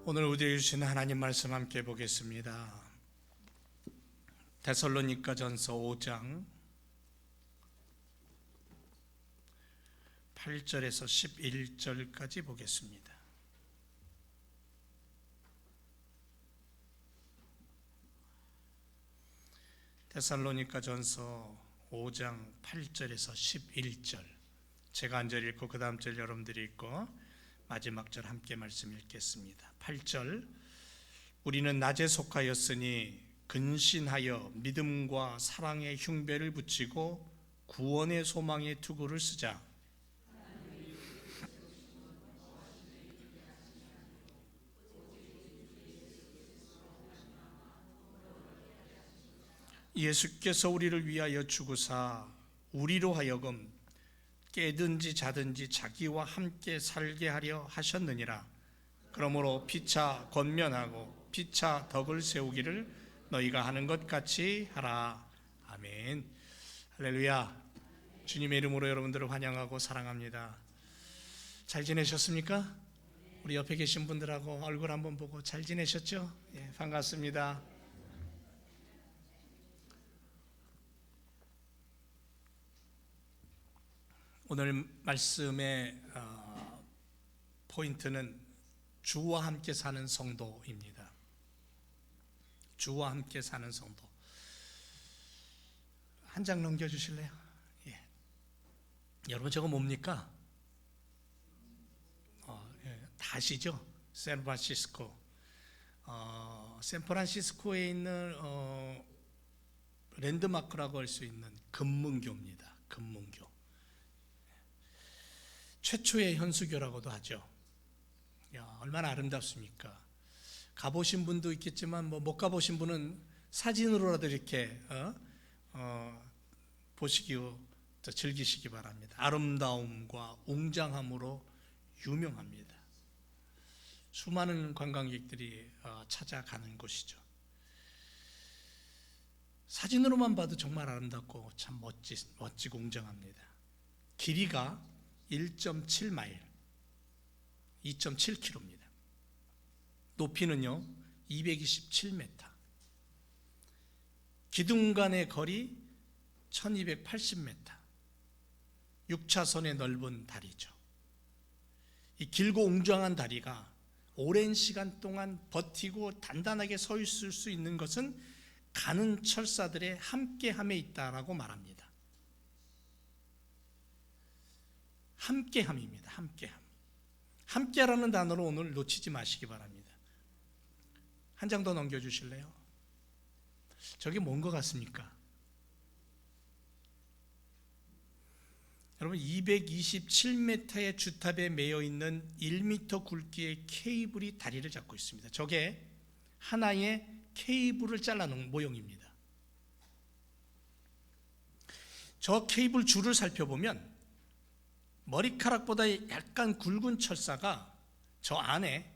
오늘 우리에게 주신 하나님 말씀 함께 보겠습니다. 데살로니가전서 5장 8절에서 11절까지 보겠습니다. 데살로니가전서 5장 8절에서 11절, 제가 한 절 읽고 그 다음 절 여러분들이 읽고 마지막 절 함께 말씀 읽겠습니다. 8절, 우리는 낮에 속하였으니 근신하여 믿음과 사랑의 흉배를 붙이고 구원의 소망의 투구를 쓰자. 예수께서 우리를 위하여 죽으사 우리로 하여금 깨든지 자든지 자기와 함께 살게 하려 하셨느니라. 그러므로 피차 권면하고 피차 덕을 세우기를 너희가 하는 것 같이 하라. 아멘. 할렐루야. 주님의 이름으로 여러분들을 환영하고 사랑합니다. 잘 지내셨습니까? 우리 옆에 계신 분들하고 얼굴 한번 보고 잘 지내셨죠? 예, 반갑습니다. 오늘 말씀의 포인트는 주와 함께 사는 성도입니다. 주와 함께 사는 성도. 한 장 넘겨주실래요? 예. 여러분 저거 뭡니까? 다 아시죠? 샌프란시스코. 샌프란시스코에 있는 랜드마크라고 할 수 있는 금문교입니다. 금문교. 최초의 현수교라고도 하죠. 야, 얼마나 아름답습니까? 가보신 분도 있겠지만 못 가보신 분은 사진으로라도 이렇게 보시기로 즐기시기 바랍니다. 아름다움과 웅장함으로 유명합니다. 수많은 관광객들이 찾아가는 곳이죠. 사진으로만 봐도 정말 아름답고 참 멋지고 웅장합니다. 길이가 1.7마일, 2.7km입니다. 높이는요 227m. 기둥 간의 거리 1280m. 6차선의 넓은 다리죠. 이 길고 웅장한 다리가 오랜 시간 동안 버티고 단단하게 서 있을 수 있는 것은 가는 철사들의 함께함에 있다라고 말합니다. 함께함입니다. 함께함. 함께라는 단어로 오늘 놓치지 마시기 바랍니다. 한 장 더 넘겨주실래요? 저게 뭔 것 같습니까? 여러분 227m의 주탑에 매여 있는 1m 굵기의 케이블이 다리를 잡고 있습니다. 저게 하나의 케이블을 잘라놓은 모형입니다. 저 케이블 줄을 살펴보면 머리카락보다 약간 굵은 철사가 저 안에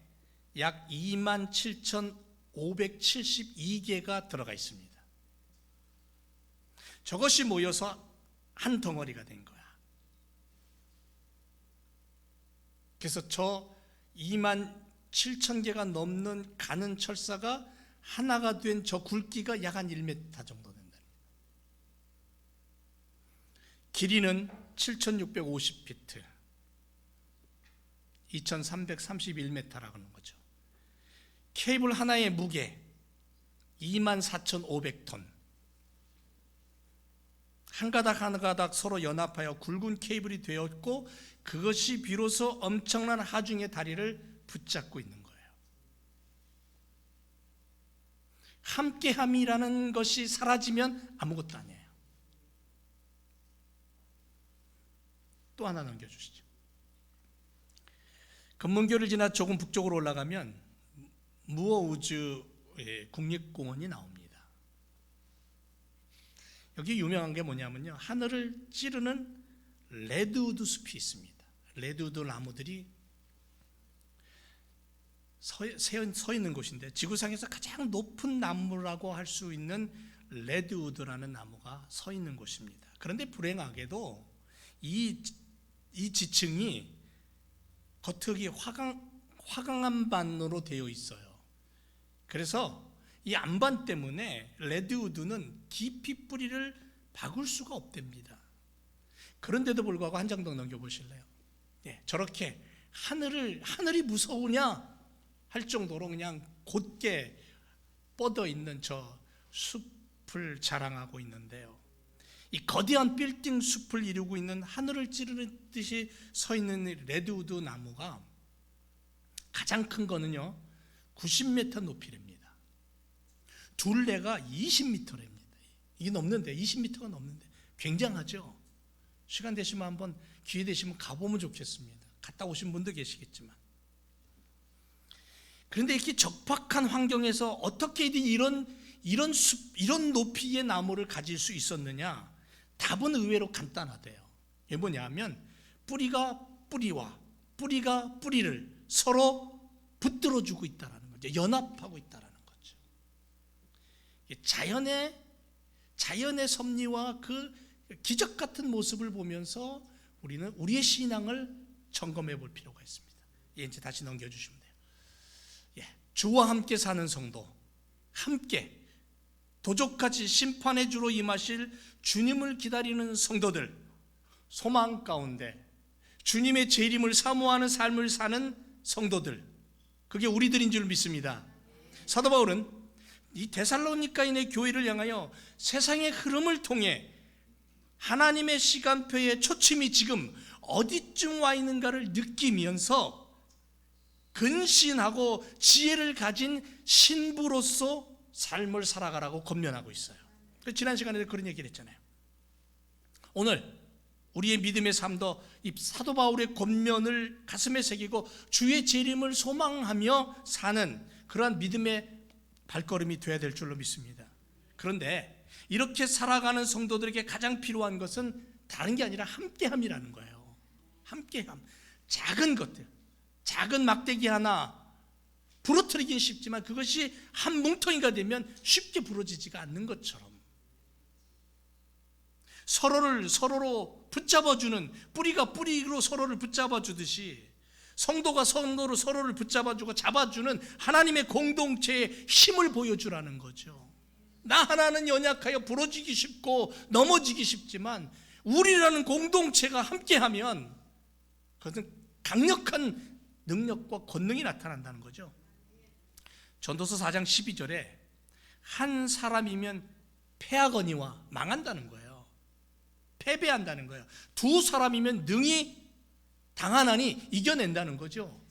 약 27,572개가 들어가 있습니다. 저것이 모여서 한 덩어리가 된 거야. 그래서 저 27,000개가 넘는 가는 철사가 하나가 된 저 굵기가 약 한 1m 정도 된다. 길이는 7,650피트, 2,331m라고 하는 거죠. 케이블 하나의 무게 24,500톤. 한 가닥 한 가닥 서로 연합하여 굵은 케이블이 되었고, 그것이 비로소 엄청난 하중의 다리를 붙잡고 있는 거예요. 함께함이라는 것이 사라지면 아무것도 아니에요. 또 하나 넘겨주시죠. 금문교를 지나 조금 북쪽으로 올라가면 무어우즈의 국립공원이 나옵니다. 여기 유명한 게 뭐냐면요, 하늘을 찌르는 레드우드 숲이 있습니다. 레드우드 나무들이 서 있는 곳인데, 지구상에서 가장 높은 나무라고 할 수 있는 레드우드라는 나무가 서 있는 곳입니다. 그런데 불행하게도 이 지층이 겉흙이 화강암반으로 되어 있어요. 그래서 이 암반 때문에 레드우드는 깊이 뿌리를 박을 수가 없답니다. 그런데도 불구하고 한 장 더 넘겨보실래요? 저렇게 하늘이 무서우냐 할 정도로 그냥 곧게 뻗어 있는 저 숲을 자랑하고 있는데요. 이 거대한 빌딩 숲을 이루고 있는 하늘을 찌르듯이 서 있는 레드우드 나무가 가장 큰 거는요 90m 높이랍니다. 둘레가 20m랍니다. 이게 넘는데 20m가 넘는데 굉장하죠. 시간 되시면 한번 기회 되시면 가보면 좋겠습니다. 갔다 오신 분도 계시겠지만. 그런데 이렇게 적박한 환경에서 어떻게 이런 높이의 나무를 가질 수 있었느냐? 답은 의외로 간단하대요. 이게 뭐냐면 뿌리가 뿌리를 서로 붙들어주고 있다는 거죠. 연합하고 있다는 거죠. 자연의 섭리와 그 기적 같은 모습을 보면서 우리는 우리의 신앙을 점검해 볼 필요가 있습니다. 이제 다시 넘겨주시면 돼요. 주와 함께 사는 성도, 함께 도적같이 심판의 주로 임하실 주님을 기다리는 성도들, 소망 가운데 주님의 재림을 사모하는 삶을 사는 성도들, 그게 우리들인 줄 믿습니다. 사도 바울은 이 데살로니가인의 교회를 향하여 세상의 흐름을 통해 하나님의 시간표의 초침이 지금 어디쯤 와 있는가를 느끼면서 근신하고 지혜를 가진 신부로서 삶을 살아가라고 권면하고 있어요. 지난 시간에도 그런 얘기를 했잖아요. 오늘 우리의 믿음의 삶도 이 사도 바울의 권면을 가슴에 새기고 주의 재림을 소망하며 사는 그러한 믿음의 발걸음이 되어야 될 줄로 믿습니다. 그런데 이렇게 살아가는 성도들에게 가장 필요한 것은 다른 게 아니라 함께함이라는 거예요. 함께함. 작은 것들, 작은 막대기 하나 부러뜨리긴 쉽지만 그것이 한 뭉텅이가 되면 쉽게 부러지지가 않는 것처럼 서로로 붙잡아주는, 뿌리가 뿌리로 서로를 붙잡아주듯이 성도가 성도로 서로를 붙잡아주고 잡아주는 하나님의 공동체의 힘을 보여주라는 거죠. 나 하나는 연약하여 부러지기 쉽고 넘어지기 쉽지만 우리라는 공동체가 함께하면 그것은 강력한 능력과 권능이 나타난다는 거죠. 전도서 4장 12절에 한 사람이면 패하거니와 망한다는 거예요. 패배한다는 거예요. 두 사람이면 능히 당하나니 이겨낸다는 거죠.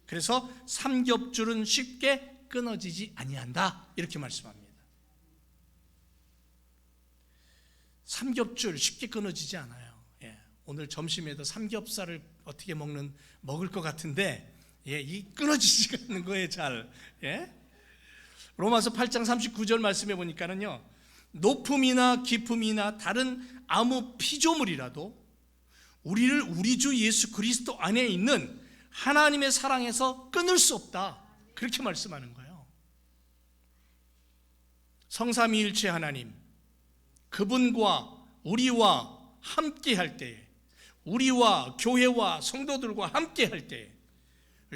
그래서 삼겹줄은 쉽게 끊어지지 아니한다 이렇게 말씀합니다. 삼겹줄 쉽게 끊어지지 않아요. 오늘 점심에도 삼겹살을 어떻게 먹을 것 같은데 이 끊어지지가 않는 거예요. 잘. 로마서 8장 39절 말씀해 보니까는요, 높음이나 깊음이나 다른 아무 피조물이라도 우리를 우리 주 예수 그리스도 안에 있는 하나님의 사랑에서 끊을 수 없다 그렇게 말씀하는 거예요. 성삼위일체 하나님, 그분과 우리와 함께 할 때에, 우리와 교회와 성도들과 함께 할 때에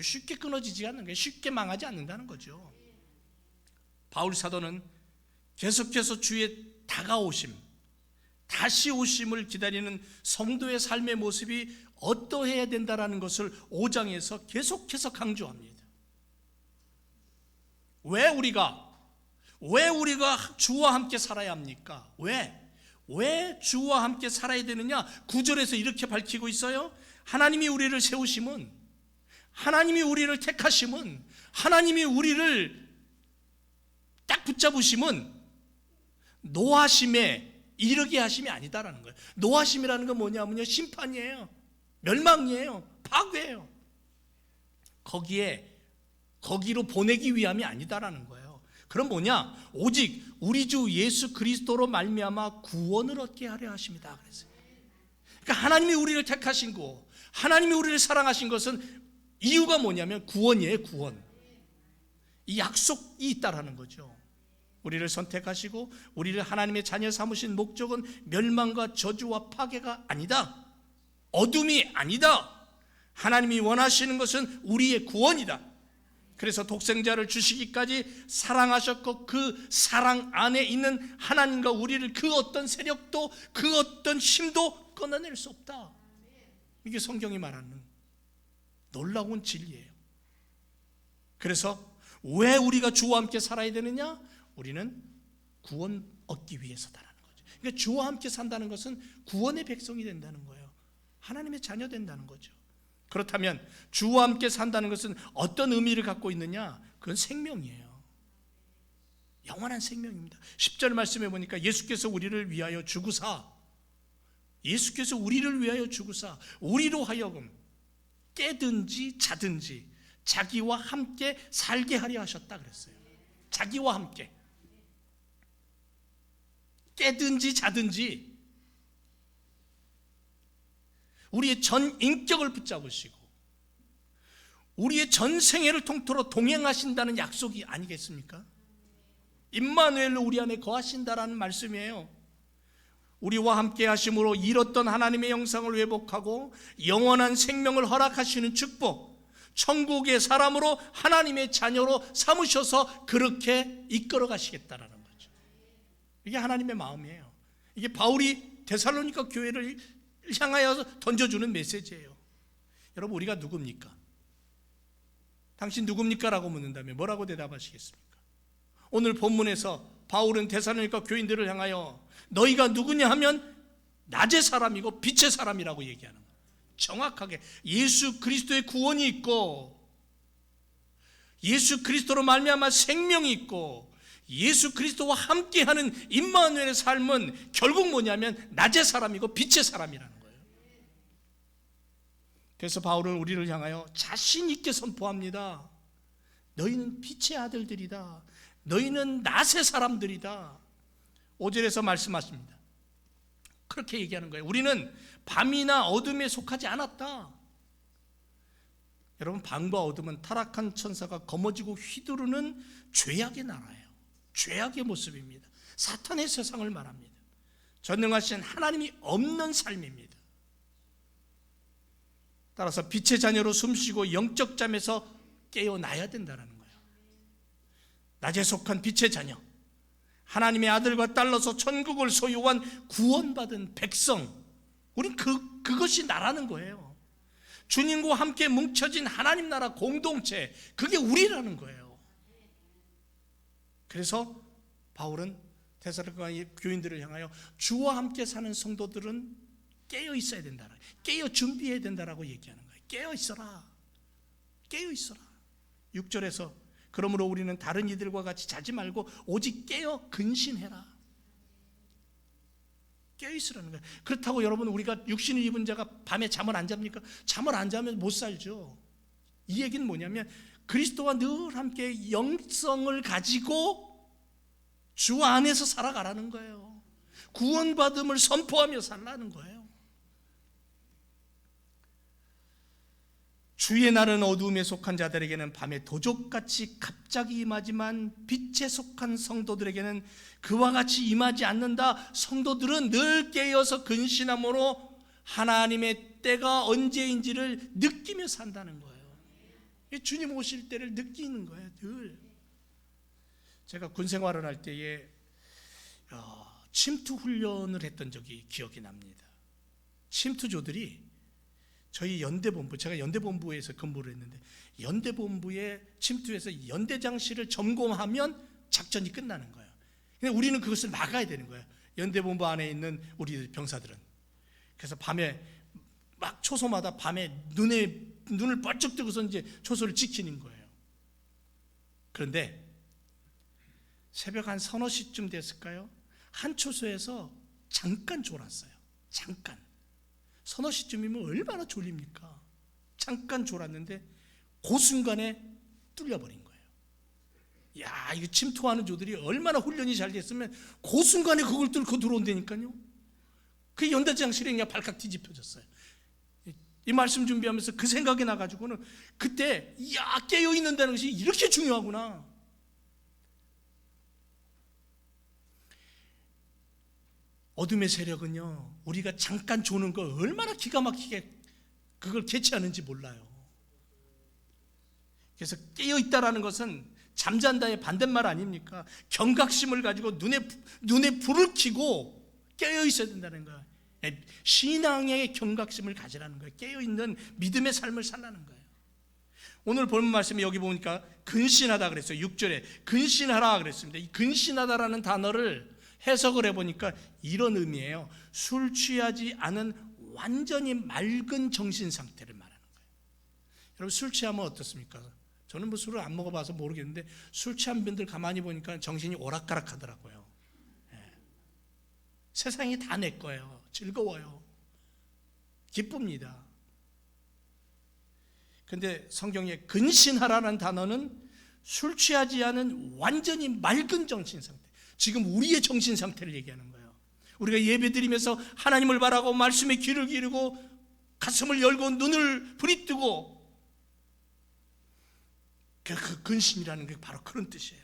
쉽게 끊어지지 않는 거예요. 쉽게 망하지 않는다는 거죠. 바울 사도는 계속해서 주의 다가오심, 다시 오심을 기다리는 성도의 삶의 모습이 어떠해야 된다는 것을 5장에서 계속해서 강조합니다. 왜 우리가 주와 함께 살아야 합니까? 왜 주와 함께 살아야 되느냐? 9절에서 이렇게 밝히고 있어요. 하나님이 우리를 세우심은, 하나님이 우리를 택하심은, 하나님이 우리를 딱 붙잡으심은 노하심에 이르게 하심이 아니다라는 거예요. 노하심이라는 건 뭐냐면요, 심판이에요, 멸망이에요, 파괴예요. 거기로 보내기 위함이 아니다라는 거예요. 그럼 뭐냐? 오직 우리 주 예수 그리스도로 말미암아 구원을 얻게 하려 하십니다. 그랬어요. 그러니까 하나님이 우리를 택하신 거, 하나님이 우리를 사랑하신 것은 이유가 뭐냐면 구원이에요. 구원. 이 약속이 있다라는 거죠. 우리를 선택하시고 우리를 하나님의 자녀 삼으신 목적은 멸망과 저주와 파괴가 아니다, 어둠이 아니다. 하나님이 원하시는 것은 우리의 구원이다. 그래서 독생자를 주시기까지 사랑하셨고 그 사랑 안에 있는 하나님과 우리를 그 어떤 세력도 그 어떤 힘도 끊어낼 수 없다. 이게 성경이 말하는 놀라운 진리예요. 그래서 왜 우리가 주와 함께 살아야 되느냐? 우리는 구원 얻기 위해서다라는 거죠. 그러니까 주와 함께 산다는 것은 구원의 백성이 된다는 거예요. 하나님의 자녀 된다는 거죠. 그렇다면 주와 함께 산다는 것은 어떤 의미를 갖고 있느냐? 그건 생명이에요. 영원한 생명입니다. 10절 말씀해 보니까 예수께서 우리를 위하여 죽으사, 예수께서 우리를 위하여 죽으사 우리로 하여금 깨든지 자든지 자기와 함께 살게 하려 하셨다 그랬어요. 자기와 함께 깨든지 자든지 우리의 전 인격을 붙잡으시고 우리의 전 생애를 통틀어 동행하신다는 약속이 아니겠습니까? 임마누엘로 우리 안에 거하신다라는 말씀이에요. 우리와 함께 하심으로 잃었던 하나님의 형상을 회복하고 영원한 생명을 허락하시는 축복, 천국의 사람으로 하나님의 자녀로 삼으셔서 그렇게 이끌어 가시겠다라는 거죠. 이게 하나님의 마음이에요. 이게 바울이 데살로니가 교회를 향하여 던져주는 메시지예요. 여러분, 우리가 누굽니까? 당신 누굽니까? 라고 묻는다면 뭐라고 대답하시겠습니까? 오늘 본문에서 바울은 데살로니가 교인들을 향하여 너희가 누구냐 하면 낮의 사람이고 빛의 사람이라고 얘기하는 거예요. 정확하게 예수 그리스도의 구원이 있고 예수 그리스도로 말미암아 생명이 있고 예수 그리스도와 함께하는 임마누엘의 삶은 결국 뭐냐면 낮의 사람이고 빛의 사람이라는 거예요. 그래서 바울은 우리를 향하여 자신 있게 선포합니다. 너희는 빛의 아들들이다. 너희는 낮의 사람들이다. 5절에서 말씀하십니다. 그렇게 얘기하는 거예요. 우리는 밤이나 어둠에 속하지 않았다. 여러분, 밤과 어둠은 타락한 천사가 거머쥐고 휘두르는 죄악의 나라예요. 죄악의 모습입니다. 사탄의 세상을 말합니다. 전능하신 하나님이 없는 삶입니다. 따라서 빛의 자녀로 숨쉬고 영적 잠에서 깨어나야 된다는 거예요. 낮에 속한 빛의 자녀, 하나님의 아들과 딸로서 천국을 소유한 구원받은 백성, 우린 그것이 나라는 거예요. 주님과 함께 뭉쳐진 하나님 나라 공동체, 그게 우리라는 거예요. 그래서 바울은 데살로니가 교인들을 향하여 주와 함께 사는 성도들은 깨어 있어야 된다, 깨어 준비해야 된다라고 얘기하는 거예요. 깨어 있어라, 깨어 있어라. 6절에서 그러므로 우리는 다른 이들과 같이 자지 말고 오직 깨어 근신해라. 깨어 있으라는 거예요. 그렇다고 여러분, 우리가 육신을 입은 자가 밤에 잠을 안 잡니까? 잠을 안 자면 못 살죠. 이 얘기는 뭐냐면 그리스도와 늘 함께 영성을 가지고 주 안에서 살아가라는 거예요. 구원받음을 선포하며 살라는 거예요. 주의 날은 어두움에 속한 자들에게는 밤에 도적같이 갑자기 임하지만 빛에 속한 성도들에게는 그와 같이 임하지 않는다. 성도들은 늘 깨어서 근신함으로 하나님의 때가 언제인지를 느끼며 산다는 거예요. 주님 오실 때를 느끼는 거예요. 늘. 제가 군 생활을 할 때에 침투 훈련을 했던 적이 기억이 납니다. 침투조들이 저희 연대본부, 제가 연대본부에서 근무를 했는데 연대본부에 침투해서 연대장실을 점검하면 작전이 끝나는 거예요. 근데 우리는 그것을 막아야 되는 거예요. 연대본부 안에 있는 우리 병사들은. 그래서 밤에 막 초소마다 밤에 눈을 번쩍 뜨고서 이제 초소를 지키는 거예요. 그런데 새벽 한 서너 시쯤 됐을까요? 한 초소에서 잠깐 졸았어요. 잠깐. 서너 시쯤이면 얼마나 졸립니까? 잠깐 졸았는데 그 순간에 뚫려버린 거예요. 야, 이거 침투하는 조들이 얼마나 훈련이 잘 됐으면 그 순간에 그걸 뚫고 들어온다니까요. 그 연대장실에 그냥 발칵 뒤집혀졌어요. 이 말씀 준비하면서 그 생각이 나가지고는 그때 깨어있는다는 것이 이렇게 중요하구나. 어둠의 세력은요, 우리가 잠깐 조는 거 얼마나 기가 막히게 그걸 개최하는지 몰라요. 그래서 깨어있다라는 것은 잠잔다의 반대말 아닙니까? 경각심을 가지고 눈에 불을 켜고 깨어있어야 된다는 거예요. 신앙의 경각심을 가지라는 거예요. 깨어있는 믿음의 삶을 살라는 거예요. 오늘 본문 말씀에 여기 보니까 근신하다 그랬어요. 6절에 근신하라 그랬습니다. 이 근신하다라는 단어를 해석을 해보니까 이런 의미예요. 술 취하지 않은 완전히 맑은 정신 상태를 말하는 거예요. 여러분, 술 취하면 어떻습니까? 저는 뭐 술을 안 먹어봐서 모르겠는데 술 취한 분들 가만히 보니까 정신이 오락가락 하더라고요. 세상이 다 내 거예요. 즐거워요. 기쁩니다. 근데 성경에 근신하라는 단어는 술 취하지 않은 완전히 맑은 정신 상태, 지금 우리의 정신 상태를 얘기하는 거예요. 우리가 예배드리면서 하나님을 바라고 말씀에 귀를 기울이고 가슴을 열고 눈을 부리뜨고, 그 근신이라는 게 바로 그런 뜻이에요.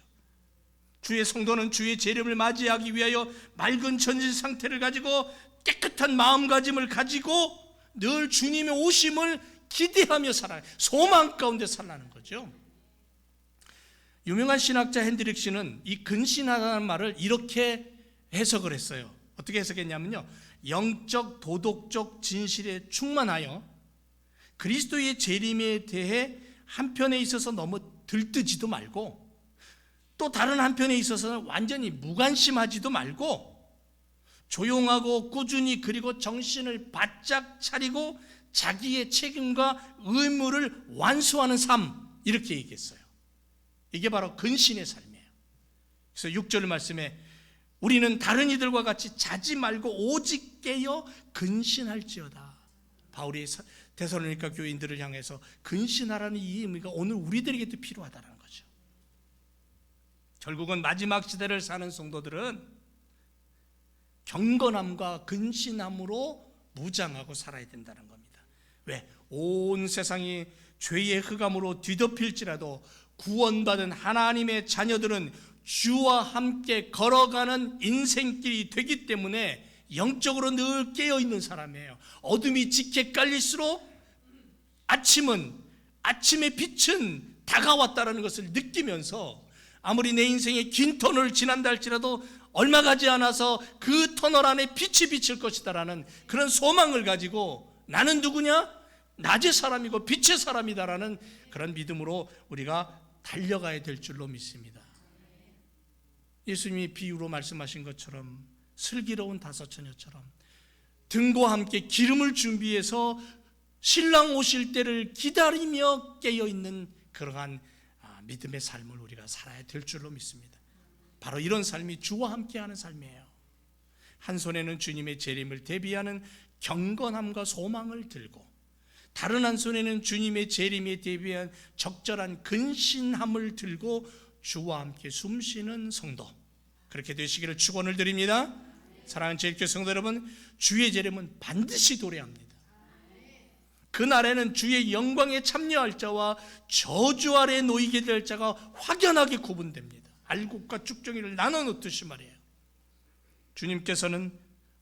주의 성도는 주의 재림을 맞이하기 위하여 맑은 정신 상태를 가지고 깨끗한 마음가짐을 가지고 늘 주님의 오심을 기대하며 살아요. 소망 가운데 살라는 거죠. 유명한 신학자 핸드릭스는 이 근신하다는 말을 이렇게 해석을 했어요. 어떻게 해석했냐면요, 영적 도덕적 진실에 충만하여 그리스도의 재림에 대해 한편에 있어서 너무 들뜨지도 말고 또 다른 한편에 있어서는 완전히 무관심하지도 말고 조용하고 꾸준히, 그리고 정신을 바짝 차리고 자기의 책임과 의무를 완수하는 삶, 이렇게 얘기했어요. 이게 바로 근신의 삶이에요. 그래서 6절 말씀에 우리는 다른 이들과 같이 자지 말고 오직 깨어 근신할지어다. 바울이 데살로니가 교인들을 향해서 근신하라는 이 의미가 오늘 우리들에게도 필요하다는 거죠. 결국은 마지막 시대를 사는 성도들은 경건함과 근신함으로 무장하고 살아야 된다는 겁니다. 왜? 온 세상이 죄의 흑암으로 뒤덮일지라도 구원받은 하나님의 자녀들은 주와 함께 걸어가는 인생길이 되기 때문에 영적으로 늘 깨어있는 사람이에요. 어둠이 짙게 깔릴수록 아침의 빛은 다가왔다는 것을 느끼면서 아무리 내 인생의 긴 터널을 지난다 할지라도 얼마 가지 않아서 그 터널 안에 빛이 비칠 것이다라는 그런 소망을 가지고 나는 누구냐? 낮의 사람이고 빛의 사람이다라는 그런 믿음으로 우리가 달려가야 될 줄로 믿습니다. 예수님이 비유로 말씀하신 것처럼 슬기로운 다섯 처녀처럼 등과 함께 기름을 준비해서 신랑 오실 때를 기다리며 깨어있는 그러한 믿음의 삶을 우리가 살아야 될 줄로 믿습니다. 바로 이런 삶이 주와 함께하는 삶이에요. 한 손에는 주님의 재림을 대비하는 경건함과 소망을 들고 다른 한 손에는 주님의 재림에 대비한 적절한 근신함을 들고 주와 함께 숨쉬는 성도, 그렇게 되시기를 축원을 드립니다. 사랑하는 제일교회 성도 여러분, 주의 재림은 반드시 도래합니다. 그날에는 주의 영광에 참여할 자와 저주 아래 놓이게 될 자가 확연하게 구분됩니다. 알곡과 쭉정이를 나눠 놓듯이 말이에요. 주님께서는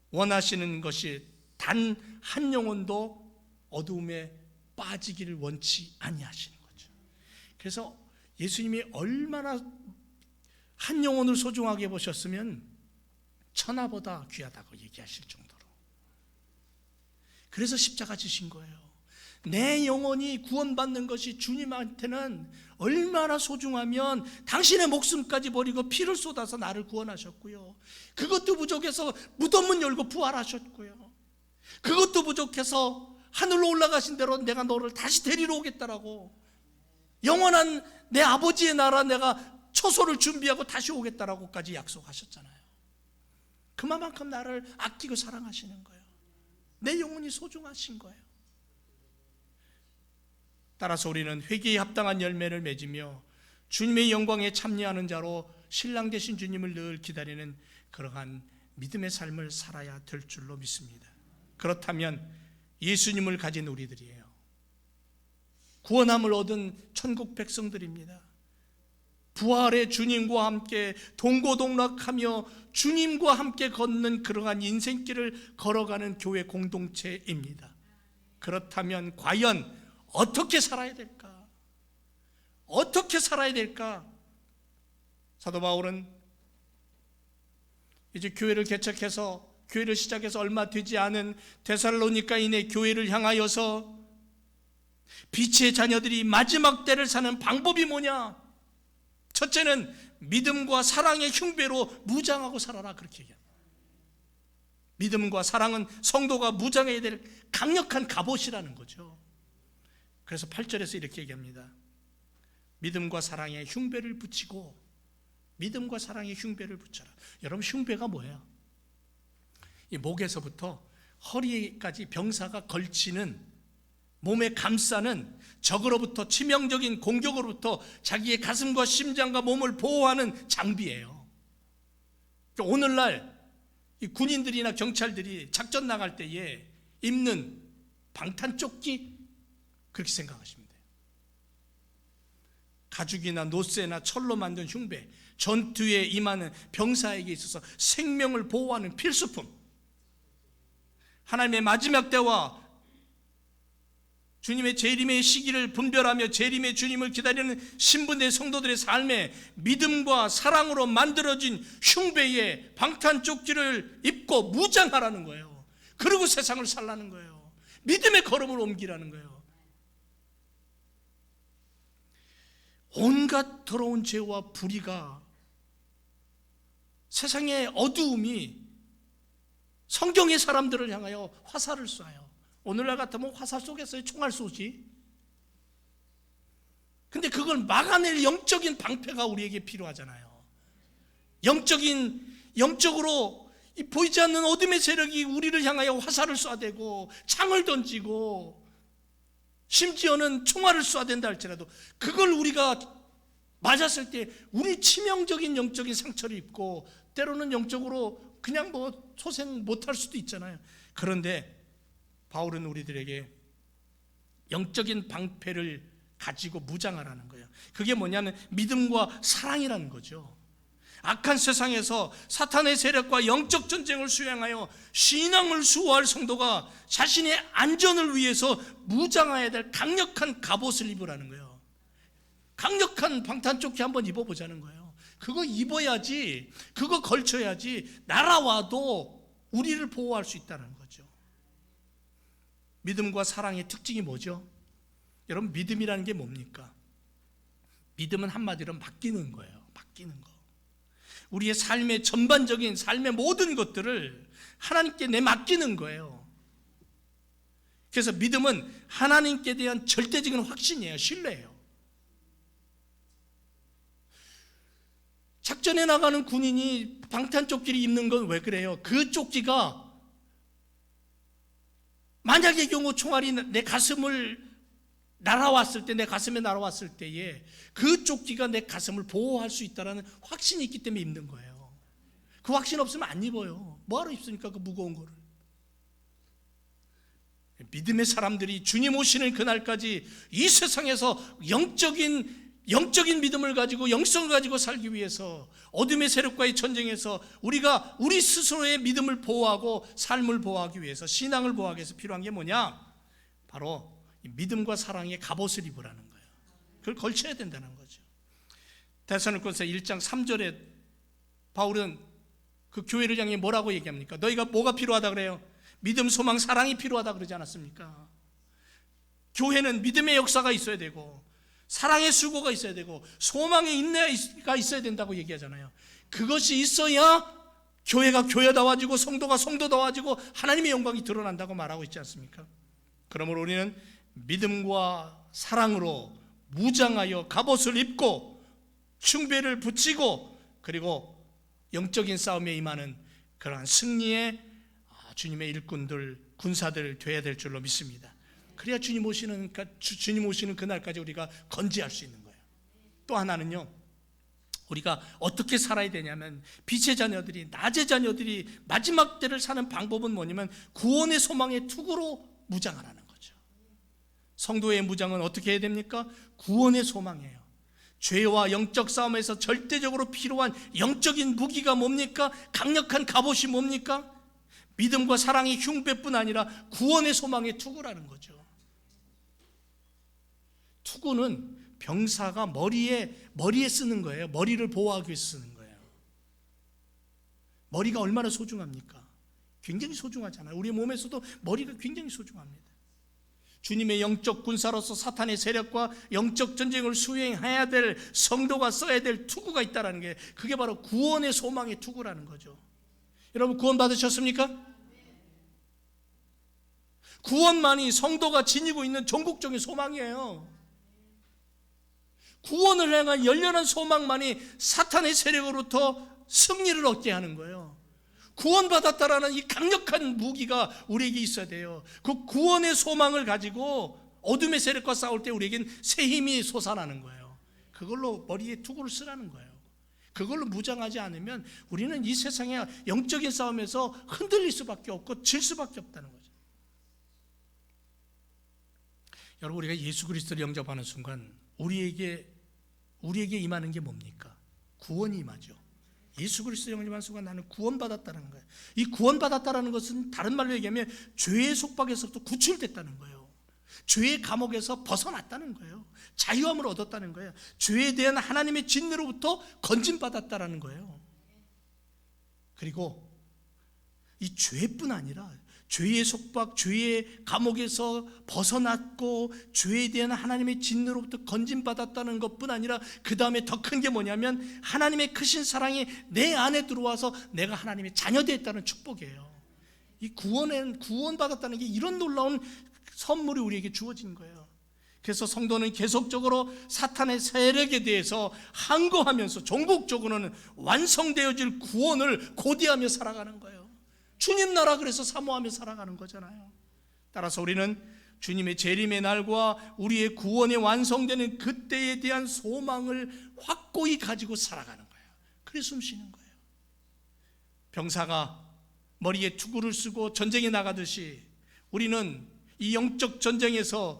원하시는 것이 단 한 영혼도 어두움에 빠지기를 원치 아니하시는 거죠. 그래서 예수님이 얼마나 한 영혼을 소중하게 보셨으면 천하보다 귀하다고 얘기하실 정도로, 그래서 십자가 지신 거예요. 내 영혼이 구원받는 것이 주님한테는 얼마나 소중하면 당신의 목숨까지 버리고 피를 쏟아서 나를 구원하셨고요, 그것도 부족해서 무덤문 열고 부활하셨고요, 그것도 부족해서 하늘로 올라가신 대로 내가 너를 다시 데리러 오겠다라고, 영원한 내 아버지의 나라 내가 처소를 준비하고 다시 오겠다라고까지 약속하셨잖아요. 그만큼 나를 아끼고 사랑하시는 거예요. 내 영혼이 소중하신 거예요. 따라서 우리는 회개에 합당한 열매를 맺으며 주님의 영광에 참여하는 자로 신랑 되신 주님을 늘 기다리는 그러한 믿음의 삶을 살아야 될 줄로 믿습니다. 그렇다면 예수님을 가진 우리들이에요. 구원함을 얻은 천국 백성들입니다. 부활의 주님과 함께 동고동락하며 주님과 함께 걷는 그러한 인생길을 걸어가는 교회 공동체입니다. 그렇다면 과연 어떻게 살아야 될까? 어떻게 살아야 될까? 사도 바울은 이제 교회를 개척해서 교회를 시작해서 얼마 되지 않은 데살로니가인의 교회를 향하여서 빛의 자녀들이 마지막 때를 사는 방법이 뭐냐? 첫째는 믿음과 사랑의 흉배로 무장하고 살아라, 그렇게 얘기합니다. 믿음과 사랑은 성도가 무장해야 될 강력한 갑옷이라는 거죠. 그래서 8절에서 이렇게 얘기합니다. 믿음과 사랑의 흉배를 붙이고, 믿음과 사랑의 흉배를 붙여라. 여러분, 흉배가 뭐예요? 이 목에서부터 허리까지 병사가 걸치는, 몸에 감싸는, 적으로부터 치명적인 공격으로부터 자기의 가슴과 심장과 몸을 보호하는 장비예요. 오늘날 이 군인들이나 경찰들이 작전 나갈 때에 입는 방탄조끼, 그렇게 생각하시면 돼요. 가죽이나 노쇠나 철로 만든 흉배, 전투에 임하는 병사에게 있어서 생명을 보호하는 필수품. 하나님의 마지막 때와 주님의 재림의 시기를 분별하며 재림의 주님을 기다리는 신분의 성도들의 삶에 믿음과 사랑으로 만들어진 흉배의 방탄조끼를 입고 무장하라는 거예요. 그리고 세상을 살라는 거예요. 믿음의 걸음을 옮기라는 거예요. 온갖 더러운 죄와 불의가, 세상의 어두움이 성경의 사람들을 향하여 화살을 쏴요. 오늘날 같으면 화살 쏘겠어요? 총알 쏘지. 근데 그걸 막아낼 영적인 방패가 우리에게 필요하잖아요. 영적으로 보이지 않는 어둠의 세력이 우리를 향하여 화살을 쏴대고 창을 던지고 심지어는 총알을 쏴댄다 할지라도 그걸 우리가 맞았을 때 우리 치명적인 영적인 상처를 입고 때로는 영적으로 그냥 소생 못할 수도 있잖아요. 그런데 바울은 우리들에게 영적인 방패를 가지고 무장하라는 거예요. 그게 뭐냐면 믿음과 사랑이라는 거죠. 악한 세상에서 사탄의 세력과 영적 전쟁을 수행하여 신앙을 수호할 성도가 자신의 안전을 위해서 무장해야 될 강력한 갑옷을 입으라는 거예요. 강력한 방탄조끼 한번 입어보자는 거예요. 그거 입어야지, 그거 걸쳐야지 나라와도 우리를 보호할 수 있다는 거죠. 믿음과 사랑의 특징이 뭐죠? 여러분, 믿음이라는 게 뭡니까? 믿음은 한마디로 맡기는 거예요. 맡기는 거. 우리의 삶의 전반적인 삶의 모든 것들을 하나님께 내맡기는 거예요. 그래서 믿음은 하나님께 대한 절대적인 확신이에요. 신뢰예요. 작전에 나가는 군인이 방탄조끼를 입는 건 왜 그래요? 그 조끼가 만약의 경우 총알이 내 가슴을 날아왔을 때, 내 가슴에 날아왔을 때에 그 조끼가 내 가슴을 보호할 수 있다는 확신이 있기 때문에 입는 거예요. 그 확신 없으면 안 입어요. 뭐하러 입습니까? 그 무거운 거를. 믿음의 사람들이 주님 오시는 그날까지 이 세상에서 영적인 믿음을 가지고 영성을 가지고 살기 위해서 어둠의 세력과의 전쟁에서 우리가 우리 스스로의 믿음을 보호하고 삶을 보호하기 위해서, 신앙을 보호하기 위해서 필요한 게 뭐냐? 바로 믿음과 사랑의 갑옷을 입으라는 거예요. 그걸 걸쳐야 된다는 거죠. 데살로니가서 1장 3절에 바울은 그 교회를 향해 뭐라고 얘기합니까? 너희가 뭐가 필요하다 그래요? 믿음, 소망, 사랑이 필요하다 그러지 않았습니까? 교회는 믿음의 역사가 있어야 되고 사랑의 수고가 있어야 되고 소망의 인내가 있어야 된다고 얘기하잖아요. 그것이 있어야 교회가 교회다워지고 성도가 성도다워지고 하나님의 영광이 드러난다고 말하고 있지 않습니까? 그러므로 우리는 믿음과 사랑으로 무장하여 갑옷을 입고 흉배를 붙이고 그리고 영적인 싸움에 임하는 그러한 승리의 주님의 일꾼들, 군사들 되어야 될 줄로 믿습니다. 그래야 주님 오시는 그날까지 우리가 건지할 수 있는 거예요. 또 하나는요, 우리가 어떻게 살아야 되냐면 빛의 자녀들이, 낮의 자녀들이 마지막 때를 사는 방법은 뭐냐면 구원의 소망의 투구로 무장하라는 거죠. 성도의 무장은 어떻게 해야 됩니까? 구원의 소망이에요. 죄와 영적 싸움에서 절대적으로 필요한 영적인 무기가 뭡니까? 강력한 갑옷이 뭡니까? 믿음과 사랑의 흉배뿐 아니라 구원의 소망의 투구라는 거죠. 투구는 병사가 머리에 쓰는 거예요. 머리를 보호하기 위해서 쓰는 거예요. 머리가 얼마나 소중합니까? 굉장히 소중하잖아요. 우리 몸에서도 머리가 굉장히 소중합니다. 주님의 영적 군사로서 사탄의 세력과 영적 전쟁을 수행해야 될 성도가 써야 될 투구가 있다는 게, 그게 바로 구원의 소망의 투구라는 거죠. 여러분, 구원 받으셨습니까? 구원만이 성도가 지니고 있는 전국적인 소망이에요. 구원을 향한 열렬한 소망만이 사탄의 세력으로부터 승리를 얻게 하는 거예요. 구원받았다라는 이 강력한 무기가 우리에게 있어야 돼요. 그 구원의 소망을 가지고 어둠의 세력과 싸울 때 우리에겐 새 힘이 솟아나는 거예요. 그걸로 머리에 투구를 쓰라는 거예요. 그걸로 무장하지 않으면 우리는 이 세상의 영적인 싸움에서 흔들릴 수밖에 없고 질 수밖에 없다는 거죠. 여러분, 우리가 예수 그리스도를 영접하는 순간 우리에게 임하는 게 뭡니까? 구원이 임하죠. 예수 그리스도를 영접하는 순간 나는 구원받았다는 거예요. 이 구원받았다는 것은 다른 말로 얘기하면 죄의 속박에서부터 구출됐다는 거예요. 죄의 감옥에서 벗어났다는 거예요. 자유함을 얻었다는 거예요. 죄에 대한 하나님의 진노로부터 건진받았다는 거예요. 그리고 이 죄뿐 아니라 죄의 속박, 죄의 감옥에서 벗어났고 죄에 대한 하나님의 진노로부터 건진받았다는 것뿐 아니라 그 다음에 더 큰 게 뭐냐면 하나님의 크신 사랑이 내 안에 들어와서 내가 하나님의 자녀되었다는 축복이에요. 이 구원받았다는 게 이런 놀라운 선물이 우리에게 주어진 거예요. 그래서 성도는 계속적으로 사탄의 세력에 대해서 항거하면서 전국적으로는 완성되어질 구원을 고대하며 살아가는 거예요. 주님 나라 그래서 사모하며 살아가는 거잖아요. 따라서 우리는 주님의 재림의 날과 우리의 구원이 완성되는 그때에 대한 소망을 확고히 가지고 살아가는 거예요. 그래서 숨쉬는 거예요. 병사가 머리에 투구를 쓰고 전쟁에 나가듯이 우리는 이 영적 전쟁에서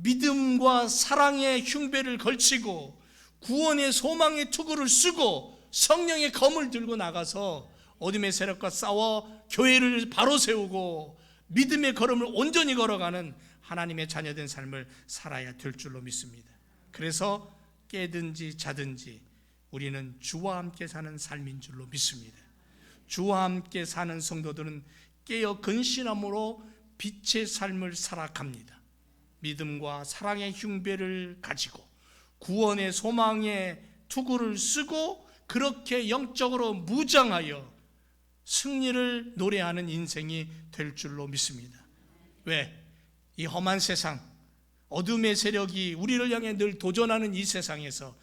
믿음과 사랑의 흉배를 걸치고 구원의 소망의 투구를 쓰고 성령의 검을 들고 나가서 어둠의 세력과 싸워 교회를 바로 세우고 믿음의 걸음을 온전히 걸어가는 하나님의 자녀된 삶을 살아야 될 줄로 믿습니다. 그래서 깨든지 자든지 우리는 주와 함께 사는 삶인 줄로 믿습니다. 주와 함께 사는 성도들은 깨어 근신함으로 빛의 삶을 살아갑니다. 믿음과 사랑의 흉배를 가지고 구원의 소망의 투구를 쓰고 그렇게 영적으로 무장하여 승리를 노래하는 인생이 될 줄로 믿습니다. 왜? 이 험한 세상, 어둠의 세력이 우리를 향해 늘 도전하는 이 세상에서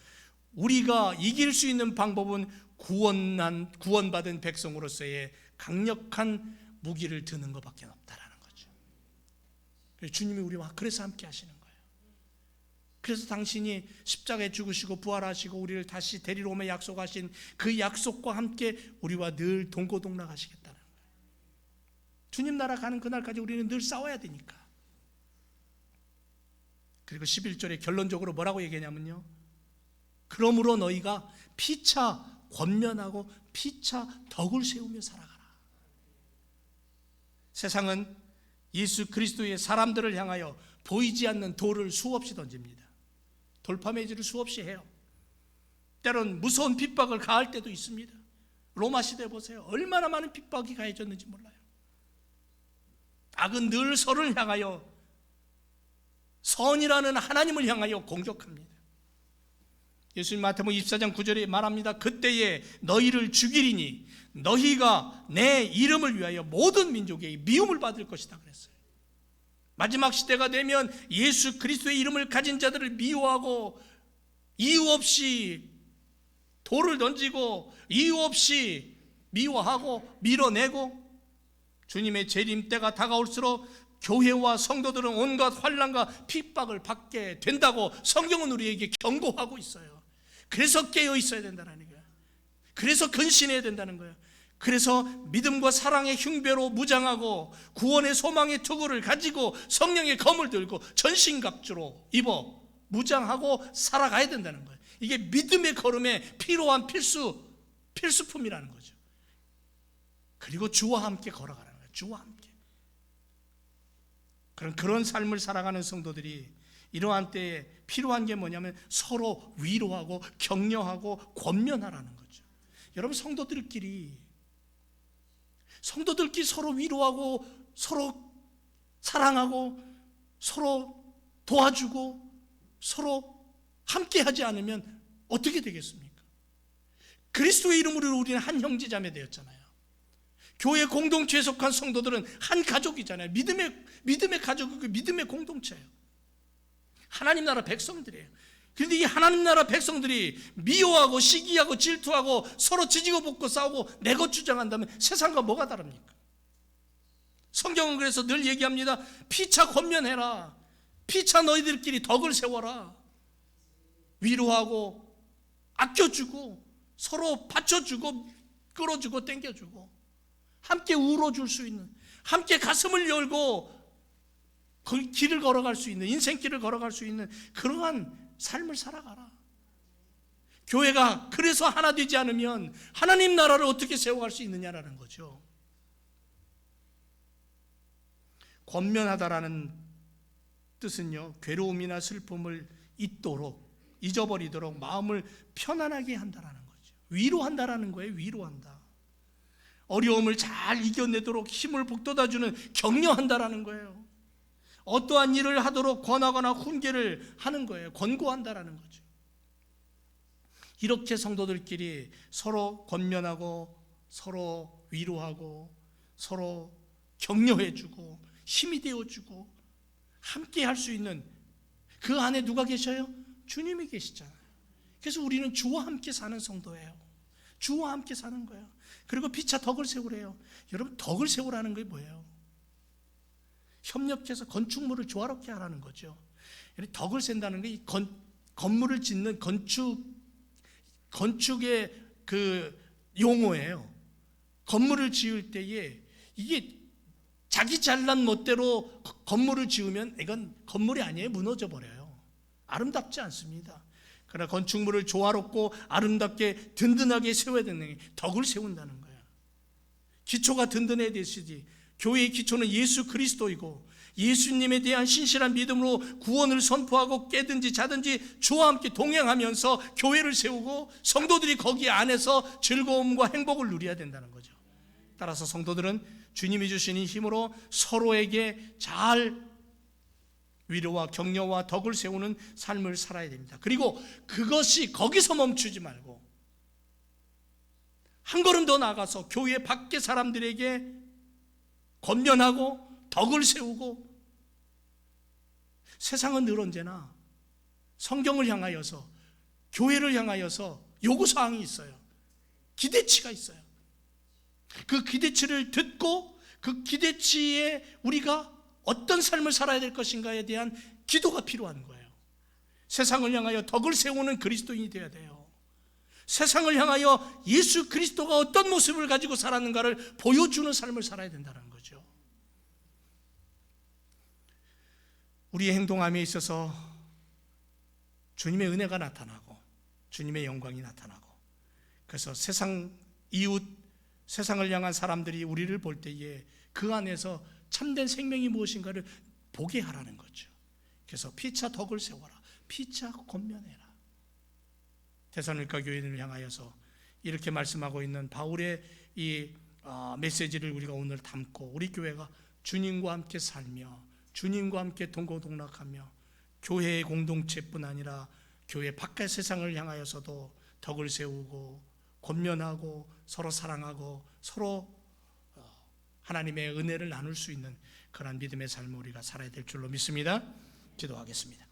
우리가 이길 수 있는 방법은 구원받은 백성으로서의 강력한 무기를 드는 것밖에 없다라는 거죠. 주님이 우리와 그래서 함께 하시는 거예요. 그래서 당신이 십자가에 죽으시고 부활하시고 우리를 다시 데리러 오며 약속하신 그 약속과 함께 우리와 늘 동고동락하시겠다는 거예요. 주님 나라 가는 그날까지 우리는 늘 싸워야 되니까. 그리고 11절에 결론적으로 뭐라고 얘기하냐면요, 그러므로 너희가 피차 권면하고 피차 덕을 세우며 살아가라. 세상은 예수 그리스도의 사람들을 향하여 보이지 않는 돌을 수없이 던집니다. 돌파매질을 수없이 해요. 때론 무서운 핍박을 가할 때도 있습니다. 로마 시대 보세요. 얼마나 많은 핍박이 가해졌는지 몰라요. 악은 늘 서로를 향하여, 선이라는 하나님을 향하여 공격합니다. 예수님 마태복음 24장 9절에 말합니다. 그때에 너희를 죽이리니 너희가 내 이름을 위하여 모든 민족에게 미움을 받을 것이다 그랬어요. 마지막 시대가 되면 예수 그리스도의 이름을 가진 자들을 미워하고 이유 없이 돌을 던지고 이유 없이 미워하고 밀어내고, 주님의 재림 때가 다가올수록 교회와 성도들은 온갖 환난과 핍박을 받게 된다고 성경은 우리에게 경고하고 있어요. 그래서 깨어 있어야 된다는 거예요. 그래서 근신해야 된다는 거예요. 그래서 믿음과 사랑의 흉배로 무장하고 구원의 소망의 투구를 가지고 성령의 검을 들고 전신갑주로 입어 무장하고 살아가야 된다는 거예요. 이게 믿음의 걸음에 필요한 필수품이라는 거죠. 그리고 주와 함께 걸어가는 거예요. 주와 함께. 그런 삶을 살아가는 성도들이 이러한 때에 필요한 게 뭐냐면 서로 위로하고 격려하고 권면하라는 거죠. 여러분, 성도들끼리 서로 위로하고 서로 사랑하고 서로 도와주고 서로 함께하지 않으면 어떻게 되겠습니까? 그리스도의 이름으로 우리는 한 형제자매 되었잖아요. 교회 공동체에 속한 성도들은 한 가족이잖아요. 믿음의 가족이고 믿음의 공동체예요. 하나님 나라 백성들이에요. 그런데 이 하나님 나라 백성들이 미워하고 시기하고 질투하고 서로 지지고 볶고 싸우고 내 것 주장한다면 세상과 뭐가 다릅니까? 성경은 그래서 늘 얘기합니다. 피차 권면해라. 피차 너희들끼리 덕을 세워라. 위로하고 아껴주고 서로 받쳐주고 끌어주고 땡겨주고 함께 울어줄 수 있는, 함께 가슴을 열고 길을 걸어갈 수 있는, 인생길을 걸어갈 수 있는 그러한 삶을 살아가라. 교회가 그래서 하나 되지 않으면 하나님 나라를 어떻게 세워갈 수 있느냐라는 거죠. 권면하다라는 뜻은요, 괴로움이나 슬픔을 잊어버리도록 마음을 편안하게 한다라는 거죠. 위로한다라는 거예요. 위로한다. 어려움을 잘 이겨내도록 힘을 북돋아주는, 격려한다라는 거예요. 어떠한 일을 하도록 권하거나 훈계를 하는 거예요. 권고한다라는 거죠. 이렇게 성도들끼리 서로 권면하고 서로 위로하고 서로 격려해주고 힘이 되어주고 함께 할 수 있는 그 안에 누가 계셔요? 주님이 계시잖아요. 그래서 우리는 주와 함께 사는 성도예요. 주와 함께 사는 거예요. 그리고 피차 덕을 세우래요. 여러분, 덕을 세우라는 게 뭐예요? 협력해서 건축물을 조화롭게 하라는 거죠. 덕을 센다는 게 건물을 짓는 건축의 그 용어예요. 건물을 지을 때에 이게 자기 잘난 멋대로 건물을 지으면 이건 건물이 아니에요. 무너져 버려요. 아름답지 않습니다. 그러나 건축물을 조화롭고 아름답게 든든하게 세워야 되는 게 덕을 세운다는 거예요. 기초가 든든해야 되시지. 교회의 기초는 예수 그리스도이고 예수님에 대한 신실한 믿음으로 구원을 선포하고 깨든지 자든지 주와 함께 동행하면서 교회를 세우고 성도들이 거기 안에서 즐거움과 행복을 누려야 된다는 거죠. 따라서 성도들은 주님이 주시는 힘으로 서로에게 잘 위로와 격려와 덕을 세우는 삶을 살아야 됩니다. 그리고 그것이 거기서 멈추지 말고 한 걸음 더 나가서 교회 밖의 사람들에게 권면하고 덕을 세우고, 세상은 늘 언제나 성경을 향하여서 교회를 향하여서 요구사항이 있어요. 기대치가 있어요. 그 기대치를 듣고 그 기대치에 우리가 어떤 삶을 살아야 될 것인가에 대한 기도가 필요한 거예요. 세상을 향하여 덕을 세우는 그리스도인이 되어야 돼요. 세상을 향하여 예수 그리스도가 어떤 모습을 가지고 살았는가를 보여주는 삶을 살아야 된다는 거죠. 우리의 행동함에 있어서 주님의 은혜가 나타나고 주님의 영광이 나타나고, 그래서 세상을 향한 사람들이 우리를 볼 때에 그 안에서 참된 생명이 무엇인가를 보게 하라는 거죠. 그래서 피차 덕을 세워라. 피차 권면해라. 데살로니가 교회를 향하여서 이렇게 말씀하고 있는 바울의 이 메시지를 우리가 오늘 담고 우리 교회가 주님과 함께 살며 주님과 함께 동고동락하며 교회의 공동체뿐 아니라 교회 바깥 세상을 향하여서도 덕을 세우고 권면하고 서로 사랑하고 서로 하나님의 은혜를 나눌 수 있는 그런 믿음의 삶을 우리가 살아야 될 줄로 믿습니다. 기도하겠습니다.